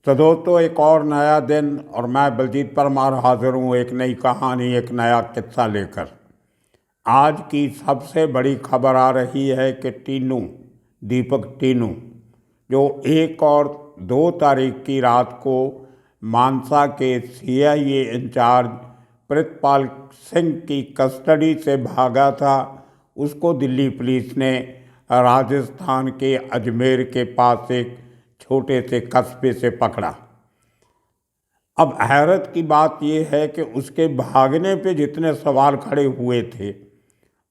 तो दोस्तों, एक और नया दिन और मैं बलजीत परमार हाजिर हूँ एक नई कहानी, एक नया किस्सा लेकर। आज की सबसे बड़ी खबर आ रही है कि दीपक टीनू, जो 1 और 2 तारीख की रात को मानसा के सीआईए इंचार्ज प्रितपाल सिंह की कस्टडी से भागा था, उसको दिल्ली पुलिस ने राजस्थान के अजमेर के पास एक छोटे से कस्बे से पकड़ा। अब हैरत की बात यह है कि उसके भागने पे जितने सवाल खड़े हुए थे,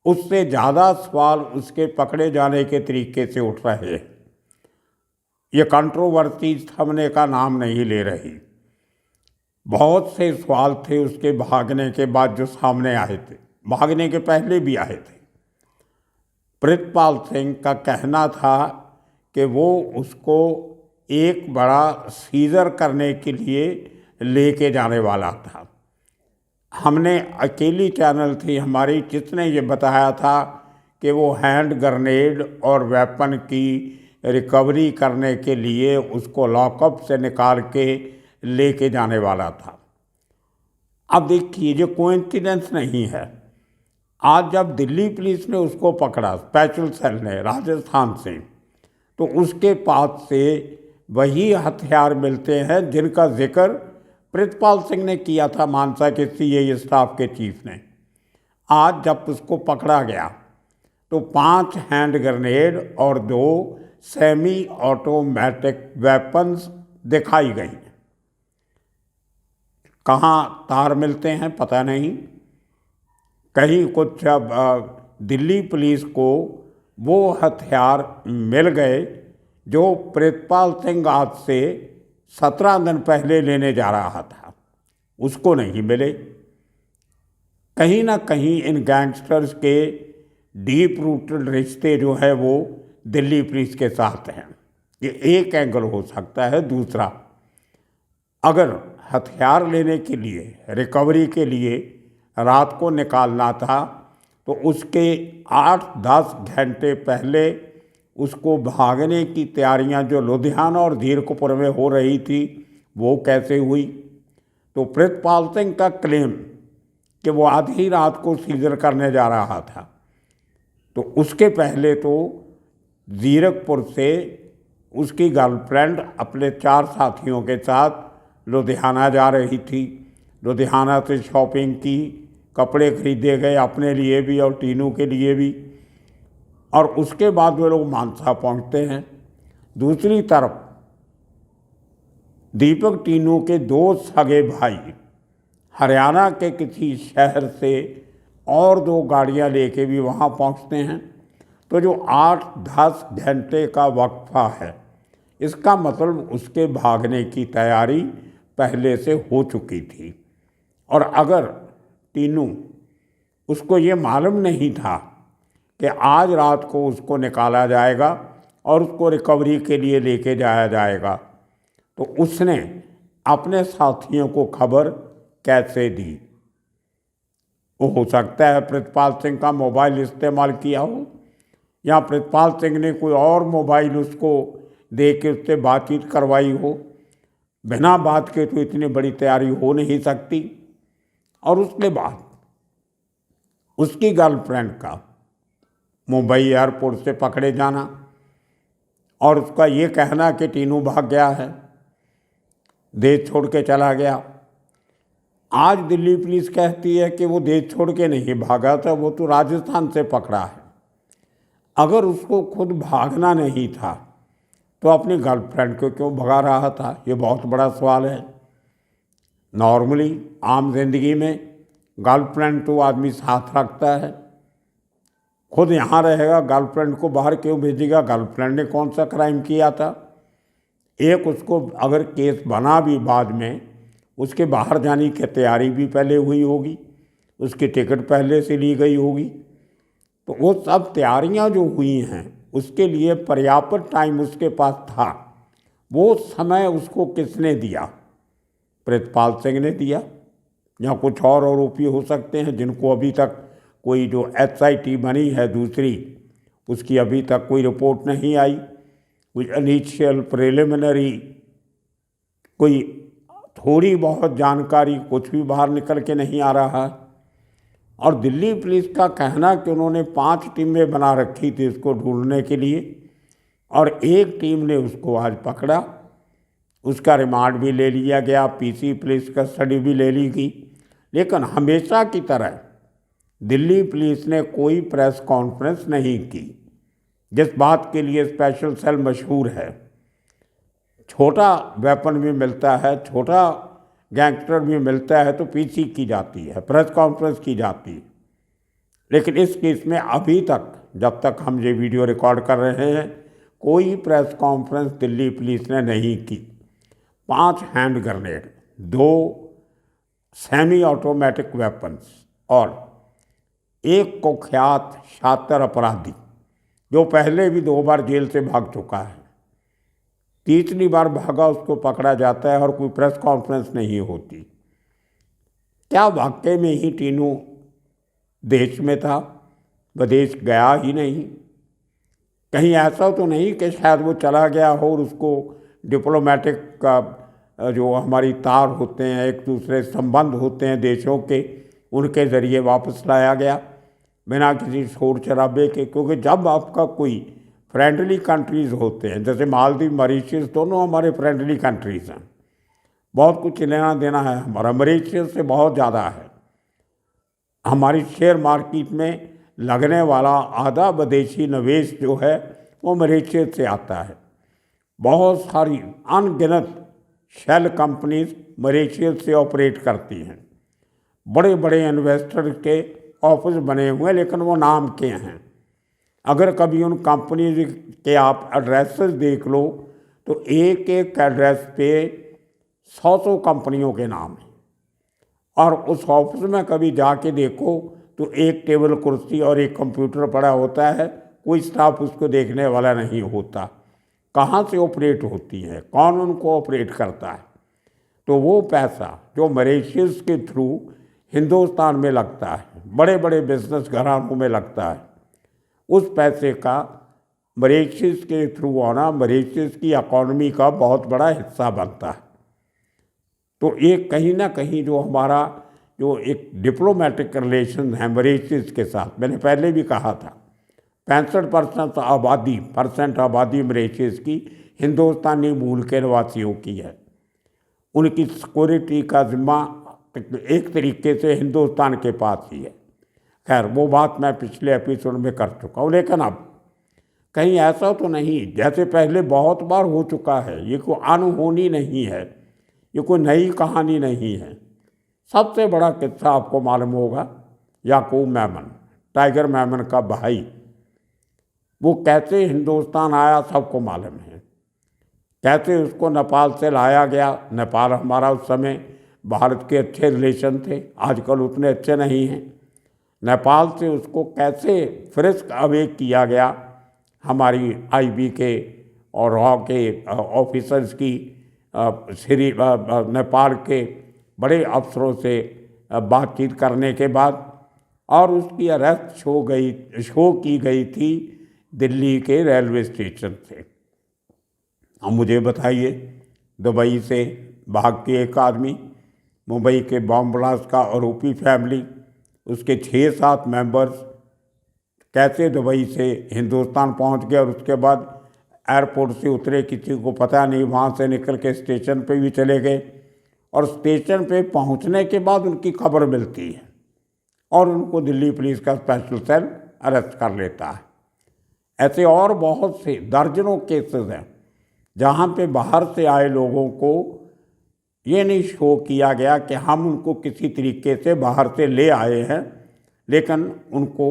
उससे ज़्यादा सवाल उसके पकड़े जाने के तरीके से उठ रहे हैं। ये कंट्रोवर्सी थमने का नाम नहीं ले रही। बहुत से सवाल थे उसके भागने के बाद जो सामने आए थे, भागने के पहले भी आए थे। प्रितपाल सिंह का कहना था कि वो उसको एक बड़ा सीजर करने के लिए लेके जाने वाला था। हमने अकेली चैनल थी हमारी जिसने ये बताया था कि वो हैंड ग्रेनेड और वेपन की रिकवरी करने के लिए उसको लॉकअप से निकाल के लेके जाने वाला था। अब देखिए, ये कोइंसिडेंस नहीं है। आज जब दिल्ली पुलिस ने उसको पकड़ा, स्पेशल सेल ने राजस्थान से, तो उसके पास से वही हथियार मिलते हैं जिनका जिक्र प्रितपाल सिंह ने किया था, मानसा के सीआईए स्टाफ के चीफ ने। आज जब उसको पकड़ा गया तो 5 हैंड ग्रेनेड और 2 सेमी ऑटोमेटिक वेपन्स दिखाई गई। कहाँ तार मिलते हैं पता नहीं। कहीं कुछ दिल्ली पुलिस को वो हथियार मिल गए जो प्रितपाल सिंह आज से 17 दिन पहले लेने जा रहा था, उसको नहीं मिले। कहीं ना कहीं इन गैंगस्टर्स के डीप रूटेड रिश्ते जो है वो दिल्ली पुलिस के साथ हैं। ये एक एंगल हो सकता है। दूसरा, अगर हथियार लेने के लिए, रिकवरी के लिए रात को निकालना था तो उसके 8-10 घंटे पहले उसको भागने की तैयारियां जो लुधियाना और जीरकपुर में हो रही थी वो कैसे हुई। तो प्रितपाल सिंह का क्लेम कि वो आधी रात को सीजर करने जा रहा था, तो उसके पहले तो जीरकपुर से उसकी गर्लफ्रेंड अपने 4 साथियों के साथ लुधियाना जा रही थी। लुधियाना से शॉपिंग की, कपड़े खरीदे गए अपने लिए भी और टीनू के लिए भी, और उसके बाद वे लोग मानसा पहुंचते हैं। दूसरी तरफ दीपक टीनू के 2 सगे भाई हरियाणा के किसी शहर से और 2 गाड़ियां लेके भी वहां पहुंचते हैं। तो जो 8-10 घंटे का वक्फा है, इसका मतलब उसके भागने की तैयारी पहले से हो चुकी थी। और अगर टीनू, उसको ये मालूम नहीं था कि आज रात को उसको निकाला जाएगा और उसको रिकवरी के लिए लेके जाया जाएगा, तो उसने अपने साथियों को खबर कैसे दी। वो हो सकता है प्रितपाल सिंह का मोबाइल इस्तेमाल किया हो, या प्रितपाल सिंह ने कोई और मोबाइल उसको दे के उससे बातचीत करवाई हो। बिना बात के तो इतनी बड़ी तैयारी हो नहीं सकती। और उसके बाद उसकी गर्लफ्रेंड का मुंबई एयरपोर्ट से पकड़े जाना और उसका ये कहना कि टीनू भाग गया है, देश छोड़ के चला गया। आज दिल्ली पुलिस कहती है कि वो देश छोड़ के नहीं भागा था, वो तो राजस्थान से पकड़ा है। अगर उसको खुद भागना नहीं था तो अपनी गर्लफ्रेंड को क्यों भगा रहा था, ये बहुत बड़ा सवाल है। नॉर्मली आम जिंदगी में गर्लफ्रेंड तो आदमी साथ रखता है, खुद यहाँ रहेगा, गर्लफ्रेंड को बाहर क्यों भेजेगा? गर्लफ्रेंड ने कौन सा क्राइम किया था? एक, उसको अगर केस बना भी बाद में, उसके बाहर जाने की तैयारी भी पहले हुई होगी, उसकी टिकट पहले से ली गई होगी। तो वो सब तैयारियां जो हुई हैं उसके लिए पर्याप्त टाइम उसके पास था। वो समय उसको किसने दिया? प्रितपाल सिंह ने दिया, या कुछ और आरोपी हो सकते हैं जिनको अभी तक कोई, जो SIT बनी है दूसरी, उसकी अभी तक कोई रिपोर्ट नहीं आई, कुछ इनिशियल प्रिलिमिनरी कोई थोड़ी बहुत जानकारी कुछ भी बाहर निकल के नहीं आ रहा। और दिल्ली पुलिस का कहना कि उन्होंने 5 टीमें बना रखी थी इसको ढूंढने के लिए, और एक टीम ने उसको आज पकड़ा, उसका रिमांड भी ले लिया गया, पीसी पुलिस कस्टडी भी ले ली गई। लेकिन हमेशा की तरह दिल्ली पुलिस ने कोई प्रेस कॉन्फ्रेंस नहीं की, जिस बात के लिए स्पेशल सेल मशहूर है। छोटा वेपन भी मिलता है, छोटा गैंगस्टर भी मिलता है तो पीसी की जाती है, प्रेस कॉन्फ्रेंस की जाती है। लेकिन इस केस में अभी तक, जब तक हम ये वीडियो रिकॉर्ड कर रहे हैं, कोई प्रेस कॉन्फ्रेंस दिल्ली पुलिस ने नहीं की। 5 hand grenade, 2 semi automatic weapons और एक कुख्यात शातिर अपराधी जो पहले भी 2 बार जेल से भाग चुका है, तीसरी बार भागा उसको पकड़ा जाता है और कोई प्रेस कॉन्फ्रेंस नहीं होती। क्या वाकई में ही टीनू देश में था, विदेश गया ही नहीं? कहीं ऐसा तो नहीं कि शायद वो चला गया हो और उसको डिप्लोमेटिक का जो हमारी तार होते हैं, एक दूसरे संबंध होते हैं देशों के, उनके ज़रिए वापस लाया गया बिना किसी शोर शराबे के? क्योंकि जब आपका कोई फ्रेंडली कंट्रीज़ होते हैं, जैसे मालदीव, मॉरिशस, दोनों हमारे फ्रेंडली कंट्रीज़ हैं, बहुत कुछ लेना देना है हमारा, मॉरिशस से बहुत ज़्यादा है। हमारी शेयर मार्केट में लगने वाला आधा विदेशी निवेश जो है वो मॉरिशस से आता है। बहुत सारी अनगिनत शेल कंपनीज मॉरिशस से ऑपरेट करती हैं। बड़े बड़े इन्वेस्टर के ऑफिस बने हुए हैं, लेकिन वो नाम के हैं। अगर कभी उन कंपनीज के आप एड्रेसेस देख लो तो एक एक एड्रेस पे 100 कंपनियों के नाम हैं, और उस ऑफिस में कभी जाके देखो तो एक टेबल कुर्सी और एक कंप्यूटर पड़ा होता है, कोई स्टाफ उसको देखने वाला नहीं होता। कहाँ से ऑपरेट होती है, कौन उनको ऑपरेट करता है? तो वो पैसा जो मॉरिशस के थ्रू हिंदुस्तान में लगता है, बड़े बड़े बिजनेस घरानों में लगता है, उस पैसे का मॉरिशस के थ्रू आना मॉरिशस की इकॉनमी का बहुत बड़ा हिस्सा बनता है। तो ये कहीं ना कहीं जो हमारा जो एक डिप्लोमेटिक रिलेशन है मॉरिशस के साथ, मैंने पहले भी कहा था 65% आबादी मॉरिशस की हिंदुस्तानी मूल के निवासियों की है। उनकी सिक्योरिटी का जिम्मा एक तरीके से हिंदुस्तान के पास ही है। खैर वो बात मैं पिछले एपिसोड में कर चुका हूँ। लेकिन अब कहीं ऐसा तो नहीं, जैसे पहले बहुत बार हो चुका है, ये कोई अनहोनी नहीं है, ये कोई नई कहानी नहीं है। सबसे बड़ा किस्सा आपको मालूम होगा, याकूब मेमन, टाइगर मेमन का भाई, वो कैसे हिंदुस्तान आया सबको मालूम है। कैसे उसको नेपाल से लाया गया। नेपाल हमारा उस समय भारत के अच्छे रिलेशन थे, आजकल उतने अच्छे नहीं हैं। नेपाल से उसको कैसे फ्रिस्क अवे किया गया हमारी आईबी के और रॉ के ऑफिसर्स की, नेपाल के बड़े अफसरों से बातचीत करने के बाद, और उसकी अरेस्ट शो की गई थी दिल्ली के रेलवे स्टेशन से। अब मुझे बताइए, दुबई से भाग के एक आदमी, मुंबई के बॉम्ब ब्लास्ट का आरोपी फैमिली, उसके 6-7 मेंबर्स कैसे दुबई से हिंदुस्तान पहुंच गए, और उसके बाद एयरपोर्ट से उतरे किसी को पता नहीं, वहां से निकल के स्टेशन पे भी चले गए, और स्टेशन पे पहुंचने के बाद उनकी खबर मिलती है और उनको दिल्ली पुलिस का स्पेशल सेल अरेस्ट कर लेता है। ऐसे और बहुत से दर्जनों केसेस हैं जहाँ पे बाहर से आए लोगों को ये नहीं शो किया गया कि हम उनको किसी तरीके से बाहर से ले आए हैं, लेकिन उनको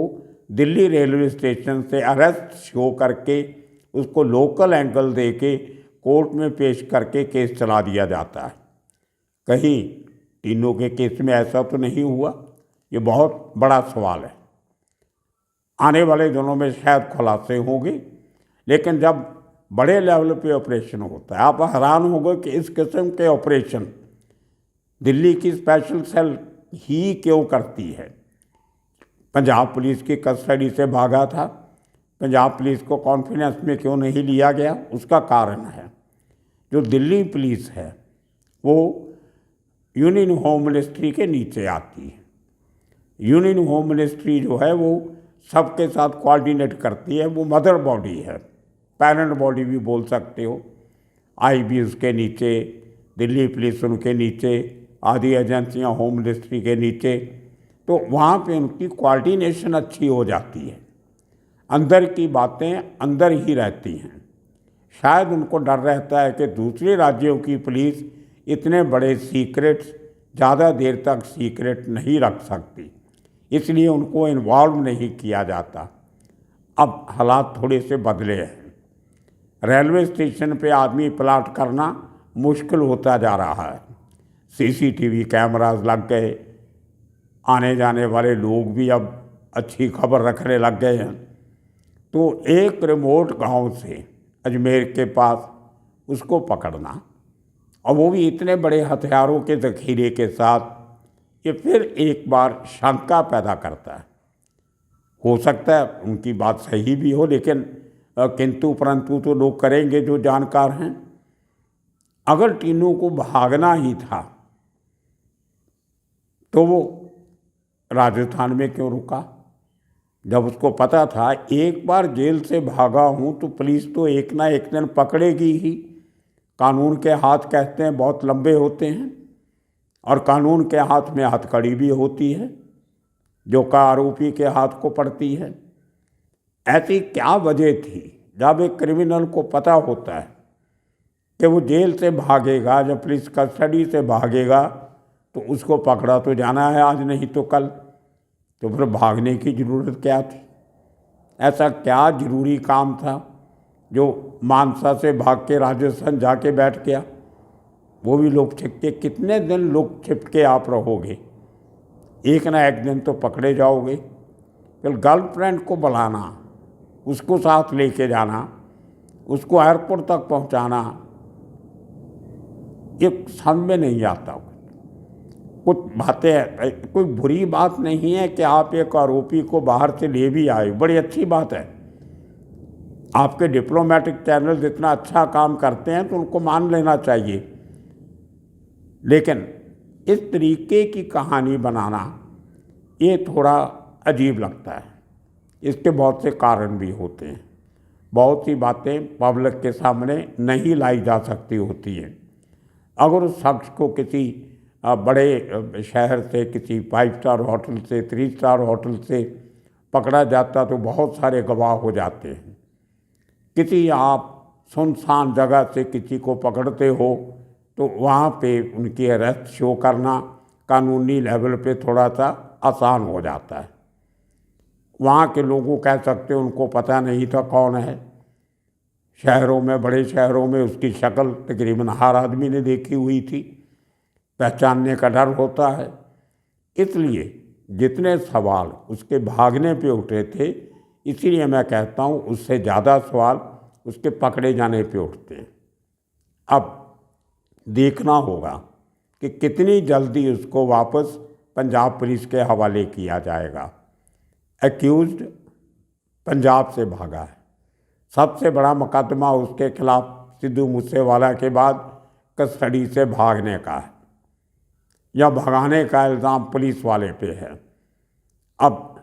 दिल्ली रेलवे स्टेशन से अरेस्ट शो करके उसको लोकल एंगल दे के कोर्ट में पेश करके केस चला दिया जाता है। कहीं तीनों के केस में ऐसा तो नहीं हुआ? ये बहुत बड़ा सवाल है। आने वाले दिनों में शायद खुलासे होंगे, लेकिन जब बड़े लेवल पे ऑपरेशन होता है, आप हैरान होंगे कि इस किस्म के ऑपरेशन दिल्ली की स्पेशल सेल ही क्यों करती है। पंजाब पुलिस की कस्टडी से भागा था, पंजाब पुलिस को कॉन्फिडेंस में क्यों नहीं लिया गया? उसका कारण है जो दिल्ली पुलिस है वो यूनियन होम मिनिस्ट्री के नीचे आती है। यूनियन होम मिनिस्ट्री जो है वो सबके साथ कोऑर्डिनेट करती है, वो मदर बॉडी है, पेरेंट बॉडी भी बोल सकते हो। आईबी उसके नीचे, दिल्ली पुलिस उनके नीचे, आदि एजेंसियां होम मिनिस्ट्री के नीचे। तो वहाँ पे उनकी कोऑर्डिनेशन अच्छी हो जाती है, अंदर की बातें अंदर ही रहती हैं। शायद उनको डर रहता है कि दूसरे राज्यों की पुलिस इतने बड़े सीक्रेट्स ज़्यादा देर तक सीक्रेट नहीं रख सकती, इसलिए उनको इन्वॉल्व नहीं किया जाता। अब हालात थोड़े से बदले हैं। रेलवे स्टेशन पे आदमी प्लाट करना मुश्किल होता जा रहा है। सीसीटीवी कैमरास लग गए, आने जाने वाले लोग भी अब अच्छी खबर रखने लग गए हैं। तो एक रिमोट गांव से अजमेर के पास उसको पकड़ना, और वो भी इतने बड़े हथियारों के ज़ख़ीरे के साथ, ये फिर एक बार शंका पैदा करता है। हो सकता है उनकी बात सही भी हो, लेकिन किंतु परंतु तो लोग करेंगे जो जानकार हैं। अगर तीनों को भागना ही था तो वो राजस्थान में क्यों रुका? जब उसको पता था एक बार जेल से भागा हूँ तो पुलिस तो एक ना एक दिन पकड़ेगी ही। कानून के हाथ कहते हैं बहुत लंबे होते हैं, और कानून के हाथ में हथकड़ी भी होती है जो का आरोपी के हाथ को पड़ती है। ऐसी क्या वजह थी जब एक क्रिमिनल को पता होता है कि वो जेल से भागेगा, जब पुलिस कस्टडी से भागेगा तो उसको पकड़ा तो जाना है आज नहीं तो कल, तो फिर भागने की ज़रूरत क्या थी? ऐसा क्या ज़रूरी काम था जो मानसा से भाग के राजस्थान जाके बैठ गया? वो भी लुक छिप के, कितने दिन लुक छिप के आप रहोगे? एक ना एक दिन तो पकड़े जाओगे। फिर गर्लफ्रेंड को बुलाना, उसको साथ लेके जाना, उसको एयरपोर्ट तक पहुंचाना, ये समझ में नहीं आता। कुछ बातें, कोई बुरी बात नहीं है कि आप एक आरोपी को बाहर से ले भी आए, बड़ी अच्छी बात है। आपके डिप्लोमेटिक चैनल जितना अच्छा काम करते हैं तो उनको मान लेना चाहिए, लेकिन इस तरीके की कहानी बनाना ये थोड़ा अजीब लगता है। इसके बहुत से कारण भी होते हैं। बहुत सी बातें पब्लिक के सामने नहीं लाई जा सकती होती हैं। अगर उस शख्स को किसी बड़े शहर से, किसी 5 स्टार होटल से, 3 स्टार होटल से पकड़ा जाता तो बहुत सारे गवाह हो जाते हैं। किसी आप सुनसान जगह से किसी को पकड़ते हो तो वहाँ पे उनकी अरेस्ट शो करना कानूनी लेवल पे थोड़ा सा आसान हो जाता है। वहाँ के लोगों कह सकते हैं उनको पता नहीं था कौन है। शहरों में, बड़े शहरों में उसकी शक्ल तकरीबन हर आदमी ने देखी हुई थी, पहचानने का डर होता है। इसलिए जितने सवाल उसके भागने पे उठे थे, इसीलिए मैं कहता हूँ उससे ज़्यादा सवाल उसके पकड़े जाने पे उठते हैं। अब देखना होगा कि कितनी जल्दी उसको वापस पंजाब पुलिस के हवाले किया जाएगा। एक्यूज्ड पंजाब से भागा है, सबसे बड़ा मुकदमा उसके खिलाफ सिद्धू मूसेवाला के बाद कस्टडी से भागने का है, या भगाने का इल्ज़ाम पुलिस वाले पे है। अब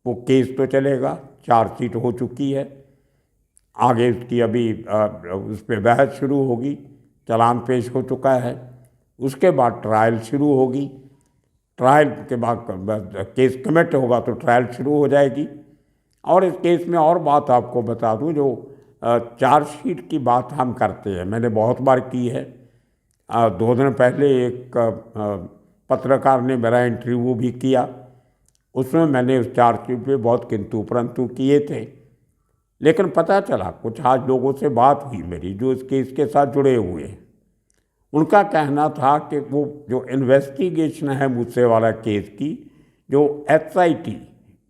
वो केस तो चलेगा, चार्जशीट हो चुकी है, आगे उसकी अभी उस पर बहस शुरू होगी, चालान पेश हो चुका है, उसके बाद ट्रायल शुरू होगी। ट्रायल के बाद केस कमिट होगा तो ट्रायल शुरू हो जाएगी। और इस केस में और बात आपको बता दूं, जो चार्जशीट की बात हम करते हैं, मैंने बहुत बार की है। 2 दिन पहले एक पत्रकार ने मेरा इंटरव्यू भी किया, उसमें मैंने उस चार्जशीट पे बहुत किंतु परंतु किए थे, लेकिन पता चला कुछ आज लोगों से बात हुई मेरी जो इस केस के साथ जुड़े हुए हैं। उनका कहना था कि वो जो इन्वेस्टिगेशन है मूसेवाला केस की, जो SIT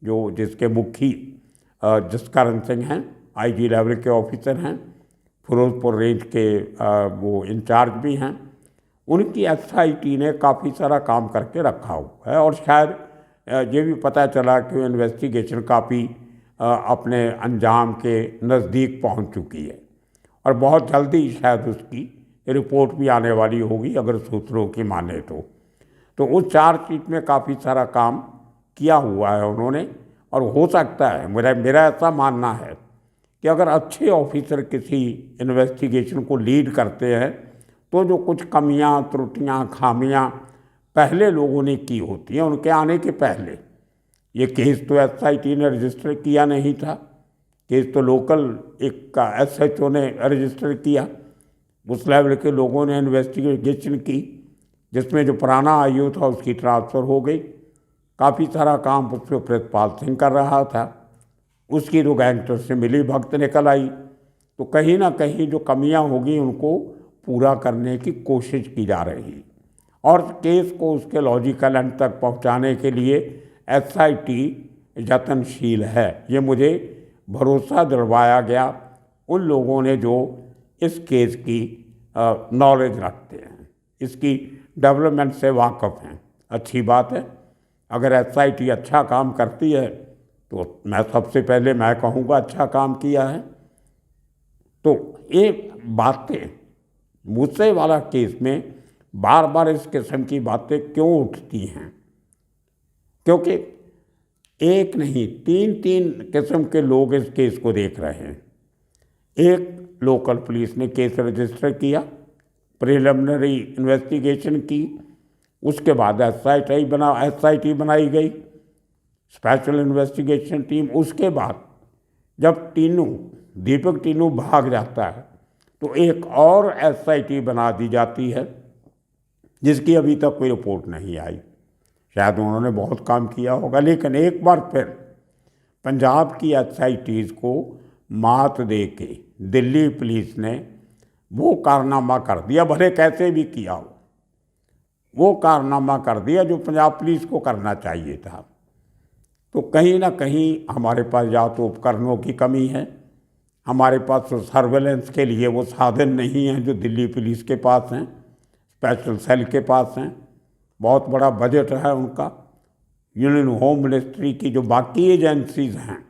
जो जिसके मुखी जसकरण सिंह हैं, IG लेवल के ऑफिसर हैं, फिरोजपुर रेंज के वो इंचार्ज भी हैं, उनकी SIT ने काफ़ी सारा काम करके रखा हुआ है। और शायद ये भी पता चला कि इन्वेस्टिगेशन काफ़ी अपने अंजाम के नज़दीक पहुंच चुकी है, और बहुत जल्दी शायद उसकी रिपोर्ट भी आने वाली होगी अगर सूत्रों की माने तो उस चार्जशीट में काफ़ी सारा काम किया हुआ है उन्होंने। और हो सकता है, मेरा ऐसा मानना है कि अगर अच्छे ऑफिसर किसी इन्वेस्टिगेशन को लीड करते हैं तो जो कुछ कमियां, त्रुटियां, खामियां पहले लोगों ने की होती हैं उनके आने के पहले, ये केस तो SIT ने रजिस्टर किया नहीं था, केस तो लोकल एक का SHO ने रजिस्टर किया, उस लेवल के लोगों ने इन्वेस्टिगेशन की, जिसमें जो पुराना IO था उसकी ट्रांसफ़र हो गई। काफ़ी सारा काम उस पर प्रितपाल सिंह कर रहा था, उसकी जो गैंगस्टर से मिली भगत निकल आई। तो कहीं ना कहीं जो कमियां होगी उनको पूरा करने की कोशिश की जा रही, और केस को उसके लॉजिकल एंड तक पहुंचाने के लिए SIT यत्नशील है। ये मुझे भरोसा दिलवाया गया उन लोगों ने जो इस केस की नॉलेज रखते हैं, इसकी डेवलपमेंट से वाकफ़ हैं। अच्छी बात है, अगर SIT अच्छा काम करती है तो मैं सबसे पहले मैं कहूँगा अच्छा काम किया है। तो ये बातें मूसे वाला केस में बार बार इस किस्म की बातें क्यों उठती हैं? क्योंकि एक नहीं, तीन किस्म के लोग इस केस को देख रहे हैं। एक, लोकल पुलिस ने केस रजिस्टर किया, प्रिलिमिनरी इन्वेस्टिगेशन की, उसके बाद SIT बनाई गई, स्पेशल इन्वेस्टिगेशन टीम। उसके बाद जब दीपक टीनू भाग जाता है तो एक और SIT बना दी जाती है जिसकी अभी तक कोई रिपोर्ट नहीं आई। शायद उन्होंने बहुत काम किया होगा, लेकिन एक बार फिर पंजाब की SITs को मात दे के दिल्ली पुलिस ने वो कारनामा कर दिया, भले कैसे भी किया हो, वो कारनामा कर दिया जो पंजाब पुलिस को करना चाहिए था। तो कहीं ना कहीं हमारे पास या तो उपकरणों की कमी है, हमारे पास तो सर्वेलेंस के लिए वो साधन नहीं हैं जो दिल्ली पुलिस के पास हैं, स्पेशल सेल के पास हैं, बहुत बड़ा बजट है उनका। यूनियन होम मिनिस्ट्री की जो बाकी एजेंसीज हैं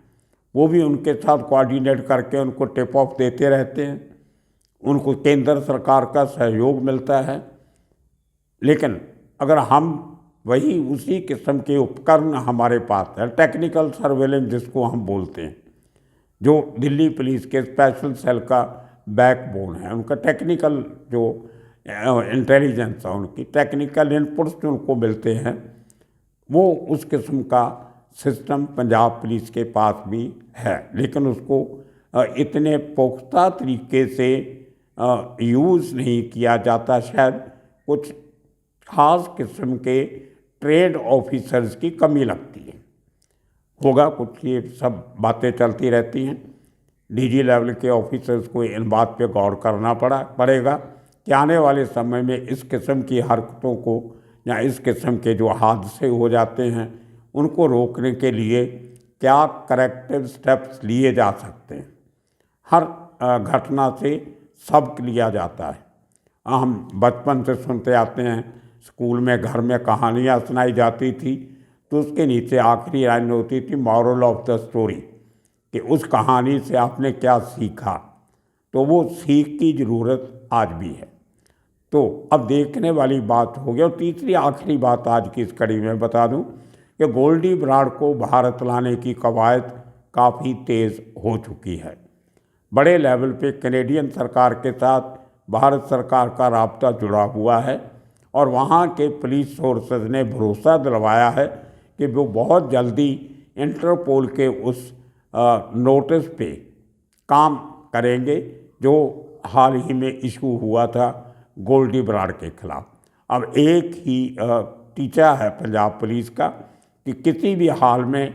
वो भी उनके साथ कोऑर्डिनेट करके उनको टिप ऑफ देते रहते हैं, उनको केंद्र सरकार का सहयोग मिलता है। लेकिन अगर हम वही उसी किस्म के उपकरण हमारे पास है, टेक्निकल सर्वेलेंस जिसको हम बोलते हैं, जो दिल्ली पुलिस के स्पेशल सेल का बैकबोन है, उनका टेक्निकल जो इंटेलिजेंस है, उनकी टेक्निकल इनपुट्स जो उनको मिलते हैं, वो उस किस्म का सिस्टम पंजाब पुलिस के पास भी है, लेकिन उसको इतने पुख्ता तरीके से यूज़ नहीं किया जाता। शायद कुछ खास किस्म के ट्रेड ऑफिसर्स की कमी लगती है, होगा कुछ, ये सब बातें चलती रहती हैं। DG लेवल के ऑफिसर्स को इन बात पे गौर करना पड़ेगा कि आने वाले समय में इस किस्म की हरकतों को या इस किस्म के जो हादसे हो जाते हैं उनको रोकने के लिए क्या करेक्टिव स्टेप्स लिए जा सकते हैं। हर घटना से सबक लिया जाता है। हम बचपन से सुनते आते हैं, स्कूल में, घर में कहानियाँ सुनाई जाती थी तो उसके नीचे आखिरी लाइन होती थी मॉरल ऑफ द स्टोरी, कि उस कहानी से आपने क्या सीखा। तो वो सीख की ज़रूरत आज भी है। तो अब देखने वाली बात हो गई। और तीसरी आखिरी बात आज की इस कड़ी में बता दूं कि गोल्डी बराड़ को भारत लाने की कवायद काफ़ी तेज़ हो चुकी है। बड़े लेवल पे कैनेडियन सरकार के साथ भारत सरकार का राब्ता जुड़ा हुआ है और वहाँ के पुलिस सोर्सेज ने भरोसा दिलवाया है कि वो बहुत जल्दी इंटरपोल के उस नोटिस पे काम करेंगे जो हाल ही में इशू हुआ था गोल्डी बराड़ के खिलाफ। अब एक ही टीचा है पंजाब पुलिस का कि किसी भी हाल में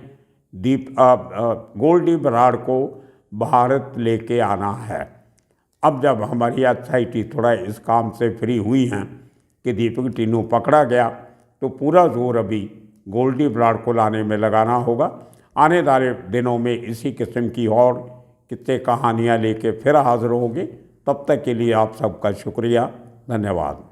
गोल्डी बराड़ को भारत लेके आना है। अब जब हमारी SIT थोड़ा इस काम से फ्री हुई हैं कि दीपक टीनू पकड़ा गया, तो पूरा जोर अभी गोल्डी बराड़ को लाने में लगाना होगा। आने वाले दिनों में इसी किस्म की और कितने कहानियाँ लेके फिर हाजिर होंगे। तब तक के लिए आप सबका शुक्रिया, धन्यवाद।